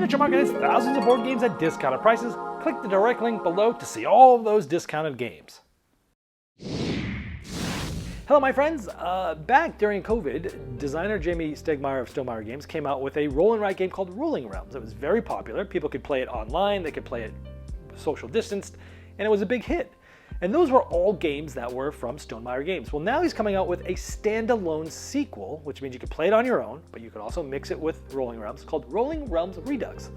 Future Market has thousands of board games at discounted prices. Click the direct link below to see all of those discounted games. Hello my friends, back during COVID, designer Jamie Stegmaier of Stonemaier Games came out with a roll and write game called Rolling Realms. It was very popular. People could play it online, they could play it social distanced, and it was a big hit. And those were all games that were from Stonemaier Games. Well, now he's coming out with a standalone sequel, which means you can play it on your own, but you can also mix it with Rolling Realms, called Rolling Realms Redux.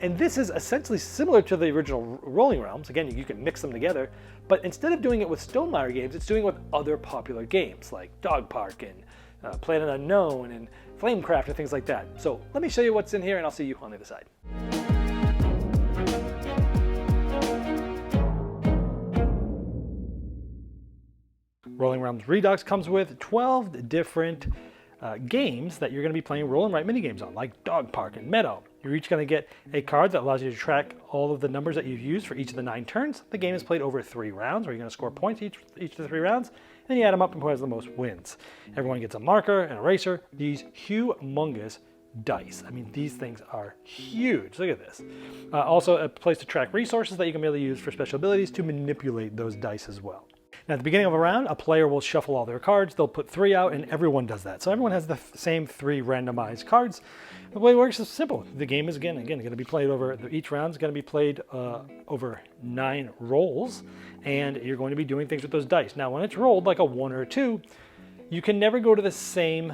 And this is essentially similar to the original Rolling Realms. Again, you can mix them together, but instead of doing it with Stonemaier Games, it's doing it with other popular games like Dog Park and Planet Unknown and Flamecraft and things like that. So let me show you what's in here and I'll see you on the other side. Rolling Realms Redux comes with 12 different games that you're going to be playing roll and write minigames on, like Dog Park and Meadow. You're each going to get a card that allows you to track all of the numbers that you've used for each of the 9 turns. The game is played over 3 rounds, where you're going to score points each of the 3 rounds, and then you add them up and who has the most wins. Everyone gets a marker, an eraser, these humongous dice. I mean, these things are huge. Look at this. Also, a place to track resources that you can be able to use for special abilities to manipulate those dice as well. Now, at the beginning of a round, a player will shuffle all their cards. They'll put 3 out, and everyone does that. So everyone has the same 3 randomized cards. The way it works is simple. The game is, again going to be played over, each round is going to be played over 9 rolls, and you're going to be doing things with those dice. Now, when it's rolled like a 1 or a 2, you can never go to the same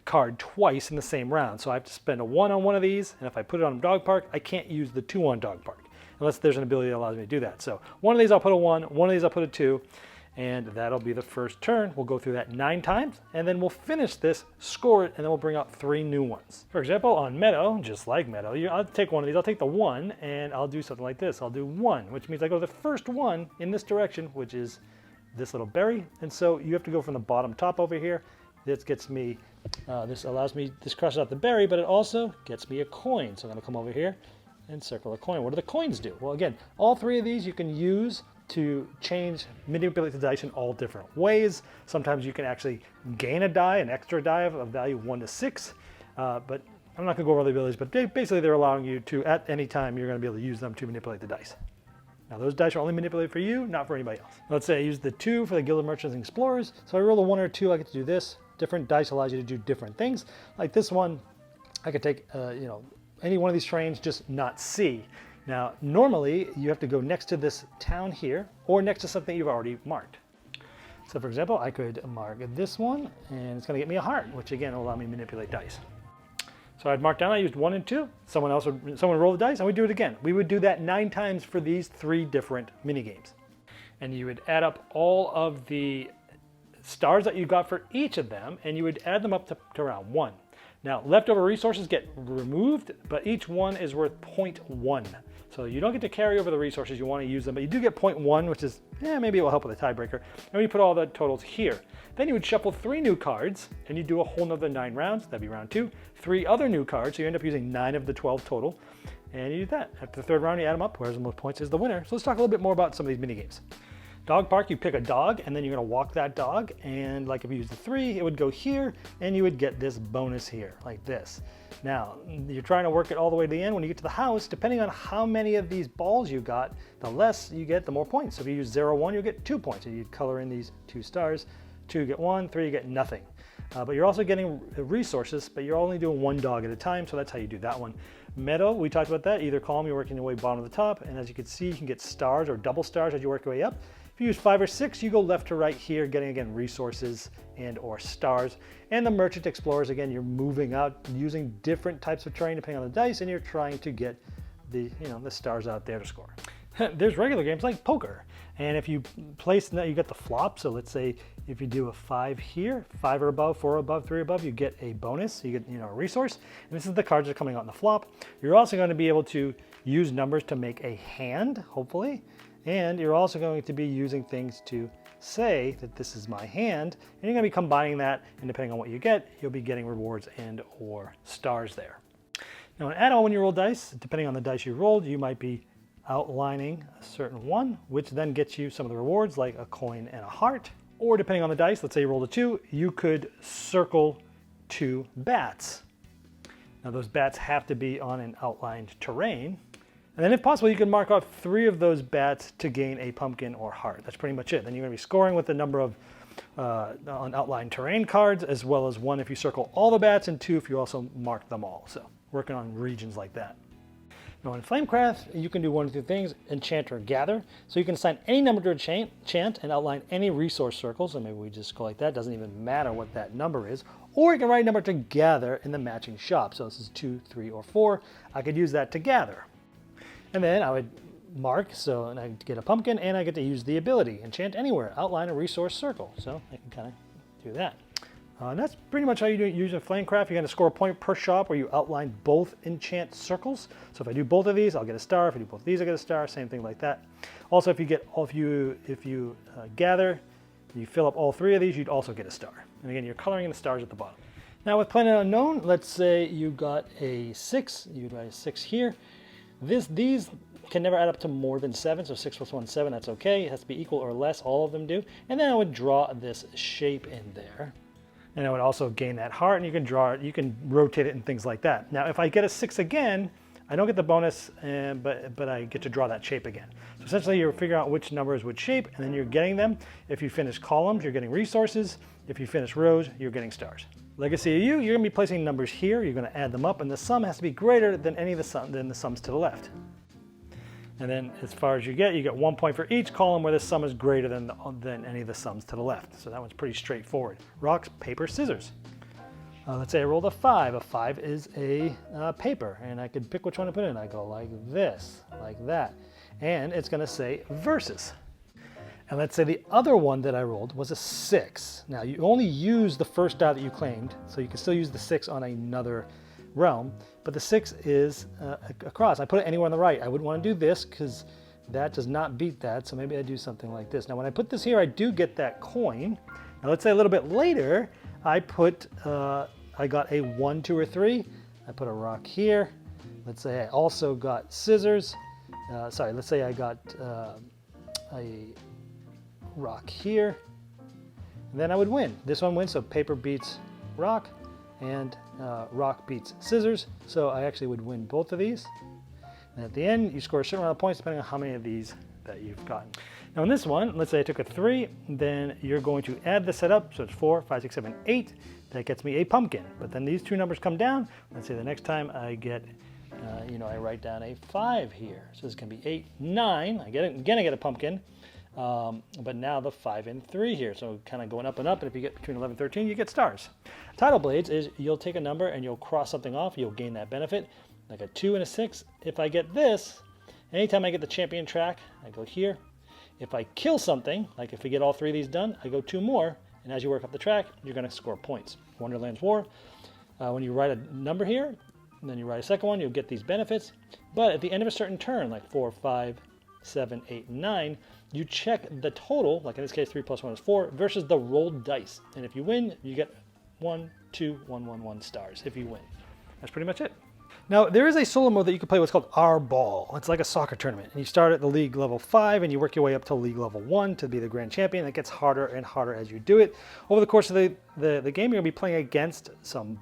card twice in the same round. So I have to spend a 1 on one of these, and if I put it on Dog Park, I can't use the 2 on Dog Park, unless there's an ability that allows me to do that. So one of these I'll put a 1, one of these I'll put a 2, and that'll be the first turn. We'll go through that 9 times, and then we'll finish this, score it, and then we'll bring out 3 new ones. For example, on Meadow, just like Meadow, I'll take one of these, I'll take the 1, and I'll do something like this. I'll do 1, which means I go to the first one in this direction, which is this little berry, and so you have to go from the bottom top over here. This gets me, this crosses out the berry, but it also gets me a coin. So I'm gonna come over here and circle a coin. What do the coins do? Well, again, all 3 of these you can use to manipulate the dice in all different ways. Sometimes you can actually gain a die, an extra die of value 1 to 6, but I'm not gonna go over all the abilities, but basically they're allowing you to, at any time, you're gonna be able to use them to manipulate the dice. Now those dice are only manipulated for you, not for anybody else. Let's say I use the 2 for the Guild of Merchants and Explorers. So I roll a 1 or a 2, I get to do this. Different dice allows you to do different things. Like this one, I could take, any one of these trains, just not see. Now, normally you have to go next to this town here, or next to something you've already marked. So for example, I could mark this one, and it's gonna get me a heart, which again will allow me to manipulate dice. So I'd mark down, I used 1 and 2. Someone would roll the dice, and we'd do it again. We would do that 9 times for these 3 different mini games. And you would add up all of the stars that you got for each of them, and you would add them up to round 1. Now, leftover resources get removed, but each one is worth 0.1. So you don't get to carry over the resources, you want to use them, but you do get 0.1, which is, maybe it will help with a tiebreaker. And you put all the totals here. Then you would shuffle 3 new cards, and you do a whole nother 9 rounds, that'd be round 2. 3 other new cards, so you end up using 9 of the 12 total, and you do that. After the 3rd round, you add them up, whoever has the most points is the winner. So let's talk a little bit more about some of these mini games. Dog Park, you pick a dog, and then you're gonna walk that dog, and like if you use the 3, it would go here, and you would get this bonus here, like this. Now, you're trying to work it all the way to the end. When you get to the house, depending on how many of these balls you got, the less you get, the more points. So if you use 0, 1, you'll get 2 points. And you'd color in these 2 stars. 2, you get 1, 3, you get nothing. But you're also getting resources, but you're only doing 1 dog at a time, so that's how you do that one. Meadow, we talked about that. Either column, you're working your way bottom to the top, and as you can see, you can get stars or double stars as you work your way up. If you use 5 or 6, you go left to right here, getting again resources and or stars. And the Merchant Explorers, again, you're moving out using different types of terrain depending on the dice, and you're trying to get the stars out there to score. There's regular games like poker, and if you place, you get the flop. So let's say if you do a 5 here, 5 or above, 4 above, 3 above, you get a bonus. You get a resource, and this is the cards that are coming out in the flop. You're also going to be able to use numbers to make a hand, hopefully. And you're also going to be using things to say that this is my hand, and you're going to be combining that, and depending on what you get, you'll be getting rewards and or stars there. Now in add-on, when you roll dice, depending on the dice you rolled, you might be outlining a certain one, which then gets you some of the rewards like a coin and a heart. Or depending on the dice, let's say you rolled a 2, you could circle 2 bats. Now those bats have to be on an outlined terrain. And then if possible, you can mark off 3 of those bats to gain a pumpkin or heart. That's pretty much it. Then you're going to be scoring with the number of on outlined terrain cards, as well as 1 if you circle all the bats, and 2 if you also mark them all. So working on regions like that. Now in Flamecraft, you can do 1 of 2 things, enchant or gather. So you can assign any number to enchant and outline any resource circle. So maybe we just go like that, doesn't even matter what that number is. Or you can write a number to gather in the matching shop. So this is 2, 3, or 4. I could use that to gather. And then I would mark, and I get a pumpkin, and I get to use the ability, enchant anywhere, outline a resource circle. So I can kind of do that. And that's pretty much how you do it using Flamecraft. You're going to score a point per shop where you outline both enchant circles. So if I do both of these, I'll get a star. If I do both of these, I get a star. Same thing like that. Also, if you gather, you fill up all 3 of these, you'd also get a star. And again, you're coloring in the stars at the bottom. Now with Planet Unknown, let's say you got a 6. You'd write a 6 here. These can never add up to more than 7, so 6 plus 1 is 7. That's okay. It has to be equal or less. All of them do. And then I would draw this shape in there. And I would also gain that heart, and you can draw it, you can rotate it and things like that. Now, if I get a 6 again, I don't get the bonus, but I get to draw that shape again. So essentially, you're figuring out which numbers would shape, and then you're getting them. If you finish columns, you're getting resources. If you finish rows, you're getting stars. Legacy of you're going to be placing numbers here. You're going to add them up, and the sum has to be greater than any of the sums to the left. And then as far as you get 1 point for each column where the sum is greater than any of the sums to the left. So that one's pretty straightforward. Rocks, paper, scissors. Let's say I rolled a 5. A 5 is a paper, and I could pick which one to put in. I go like this, like that. And it's going to say versus. And let's say the other one that I rolled was a 6. Now you only use the first die that you claimed, so you can still use the 6 on another realm, but the 6 is across. I put it anywhere on the right. I wouldn't want to do this because that does not beat that, so maybe I do something like this. Now when I put this here, I do get that coin. Now let's say a little bit later, I got a 1, 2, or 3. I put a rock here. Let's say I also got scissors. Let's say I got a rock here. And then I would win. This one wins, so paper beats rock, and rock beats scissors, so I actually would win both of these. And at the end, you score a certain amount of points depending on how many of these that you've gotten. Now in this one, let's say I took a 3, then you're going to add the setup, so it's 4, 5, 6, 7, 8. That gets me a pumpkin. But then these 2 numbers come down. Let's say the next time I get, I write down a 5 here. So this is going to be 8, 9. I get a pumpkin. But now the 5 and 3 here, so kind of going up and up, and if you get between 11 and 13, you get stars. Tidal Blades is you'll take a number and you'll cross something off, you'll gain that benefit, like a 2 and a 6. If I get this, anytime I get the champion track, I go here. If I kill something, like if we get all 3 of these done, I go 2 more, and as you work up the track, you're going to score points. Wonderland's War, when you write a number here, and then you write a second one, you'll get these benefits, but at the end of a certain turn, like 4, 5, 7, 8, and 9, you check the total, like in this case 3 plus 1 is 4, versus the rolled dice. And if you win, you get 1, 2, 1, 1, 1 stars if you win. That's pretty much it. Now there is a solo mode that you can play what's called R Ball. It's like a soccer tournament. And you start at the league level 5 and you work your way up to league level 1 to be the grand champion. It gets harder and harder as you do it. Over the course of the game, you're going to be playing against some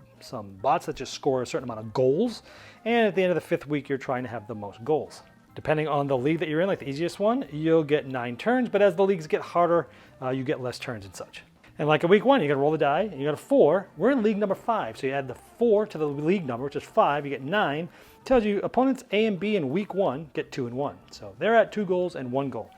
bots that just score a certain amount of goals. And at the end of the 5th week, you're trying to have the most goals. Depending on the league that you're in, like the easiest one, you'll get 9 turns, but as the leagues get harder, you get less turns and such. And like in week 1, you gotta roll the die, and you got a 4. We're in league number 5, so you add the 4 to the league number, which is 5, you get 9. Tells you opponents A and B in week 1 get 2 and 1. So they're at 2 goals and 1 goal.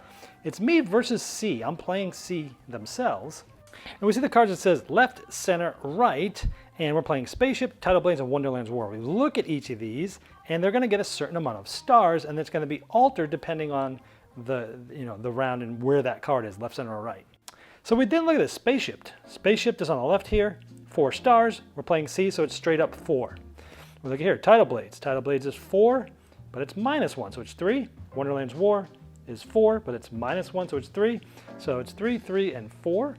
It's me versus C. I'm playing C themselves. And we see the cards that says left, center, right, and we're playing Spaceship, Tidal Blades, and Wonderland's War. We look at each of these, and they're going to get a certain amount of stars, and it's going to be altered depending on the round and where that card is, left, center, or right. So we then look at this Spaceship. Spaceship is on the left here, 4 stars. We're playing C, so it's straight up 4. We look at here, Tidal Blades. Tidal Blades is 4, but it's -1, so it's 3. Wonderland's War is 4, but it's -1, so it's 3. So it's 3, 3, and 4.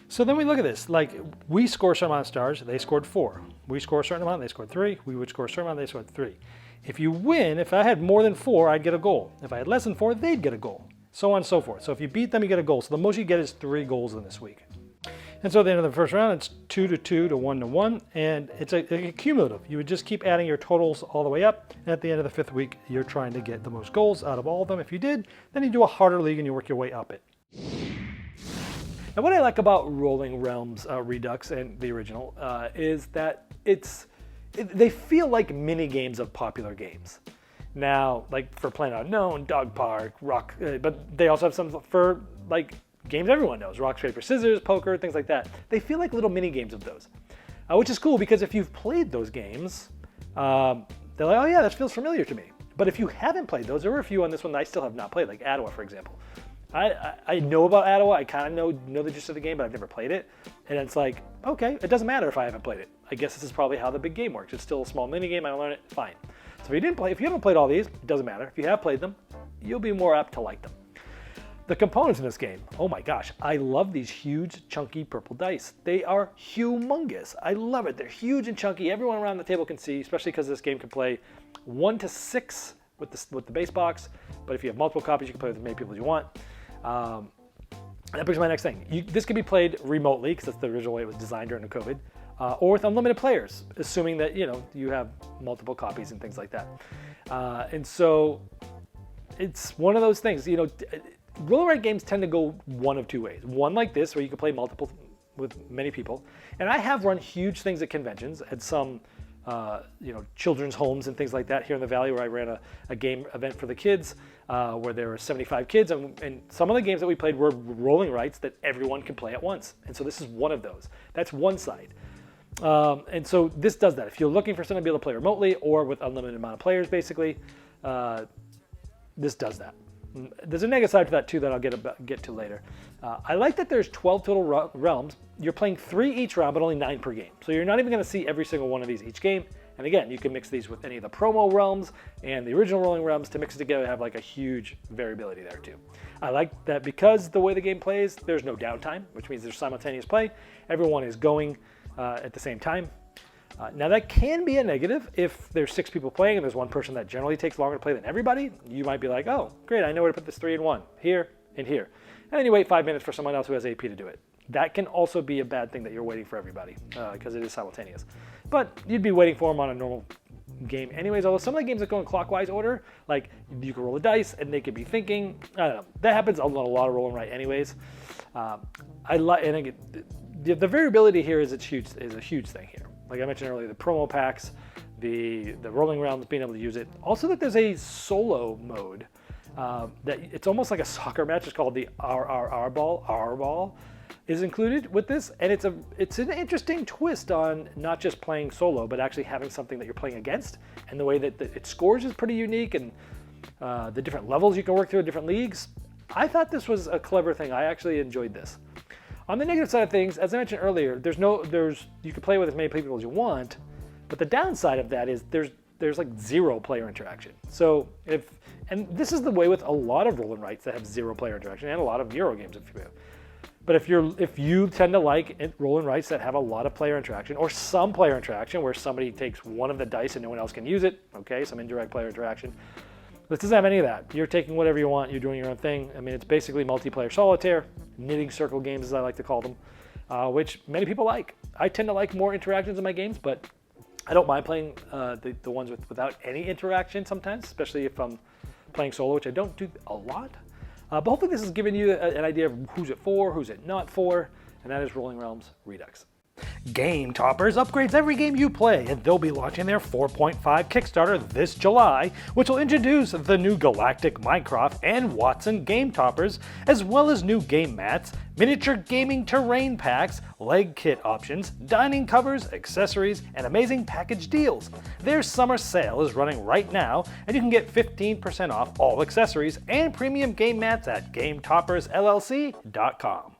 So then we look at this, like we score a certain amount of stars, they scored 4. We score a certain amount, they scored 3. We would score a certain amount, they scored 3. If you win, if I had more than 4, I'd get a goal. If I had less than 4, they'd get a goal. So on and so forth. So if you beat them, you get a goal. So the most you get is 3 goals in this week. And so at the end of the first round, it's 2 to 2 to 1 to 1, and it's a cumulative. You would just keep adding your totals all the way up, and at the end of the fifth week, you're trying to get the most goals out of all of them. If you did, then you do a harder league and you work your way up it. Now, what I like about Rolling Realms Redux and the original is that they feel like mini games of popular games. Now, like for PlanetUnknown, Dog Park, Rock, but they also have some for like games everyone knows, rock, paper, scissors, poker, things like that. They feel like little mini games of those, which is cool because if you've played those games, they're like, oh yeah, that feels familiar to me. But if you haven't played those, there were a few on this one that I still have not played, like Ottawa, for example. I know about Ottawa, I kind of know the gist of the game, but I've never played it. And it's like, okay, it doesn't matter if I haven't played it. I guess this is probably how the big game works. It's still a small mini game, I learn it, fine. So if you haven't played all these, it doesn't matter. If you have played them, you'll be more apt to like them. The components in this game, oh my gosh, I love these huge, chunky purple dice. They are humongous. I love it. They're huge and chunky. Everyone around the table can see, especially because this game can play 1 to 6 with the base box. But if you have multiple copies, you can play with as many people as you want. That brings me to my next thing. This can be played remotely, because that's the original way it was designed during the COVID, or with unlimited players, assuming that you have multiple copies and things like that. And so it's one of those things. Rolling Realm games tend to go one of two ways. One like this, where you can play multiple with many people. And I have run huge things at conventions, at some children's homes and things like that here in the Valley, where I ran a game event for the kids, where there were 75 kids. And some of the games that we played were rolling rights that everyone could play at once. And so this is one of those. That's one side. And so this does that. If you're looking for something to be able to play remotely or with unlimited amount of players, basically, this does that. There's a negative side to that too that I'll get to later. I like that there's 12 total realms. You're playing 3 each round, but only 9 per game. So you're not even going to see every single one of these each game. And again, you can mix these with any of the promo realms and the original Rolling Realms to mix it together and have like a huge variability there too. I like that because the way the game plays, there's no downtime, which means there's simultaneous play. Everyone is going at the same time. Now that can be a negative if there's 6 people playing and there's one person that generally takes longer to play than everybody. You might be like, oh, great, I know where to put this 3 in 1, here and here. And then you wait 5 minutes for someone else who has AP to do it. That can also be a bad thing that you're waiting for everybody because it is simultaneous. But you'd be waiting for them on a normal game anyways, although some of the games that go in clockwise order, like you can roll the dice and they could be thinking, I don't know, that happens on a lot of rolling right anyways. The variability here is a huge thing here. Like I mentioned earlier, the promo packs, the Rolling Realms being able to use it. Also that there's a solo mode that it's almost like a soccer match. It's called the RRR ball is included with this. And it's an interesting twist on not just playing solo, but actually having something that you're playing against. And the way that it scores is pretty unique, and the different levels you can work through in different leagues. I thought this was a clever thing. I actually enjoyed this. On the negative side of things, as I mentioned earlier, you can play with as many people as you want, but the downside of that is there's like 0 player interaction. So and this is the way with a lot of roll and writes that have 0 player interaction, and a lot of Euro games if you have. But if you tend to like roll and writes that have a lot of player interaction, or some player interaction where somebody takes one of the dice and no one else can use it, okay, some indirect player interaction. This doesn't have any of that. You're taking whatever you want. You're doing your own thing. I mean, it's basically multiplayer solitaire, knitting circle games, as I like to call them, which many people like. I tend to like more interactions in my games, but I don't mind playing the ones without any interaction sometimes, especially if I'm playing solo, which I don't do a lot. But hopefully this has given you an idea of who's it for, who's it not for, and that is Rolling Realms Redux. Game Toppers upgrades every game you play, and they'll be launching their 4.5 Kickstarter this July, which will introduce the new Galactic Minecraft and Watson Game Toppers, as well as new game mats, miniature gaming terrain packs, leg kit options, dining covers, accessories, and amazing package deals. Their summer sale is running right now, and you can get 15% off all accessories and premium game mats at GameToppersLLC.com.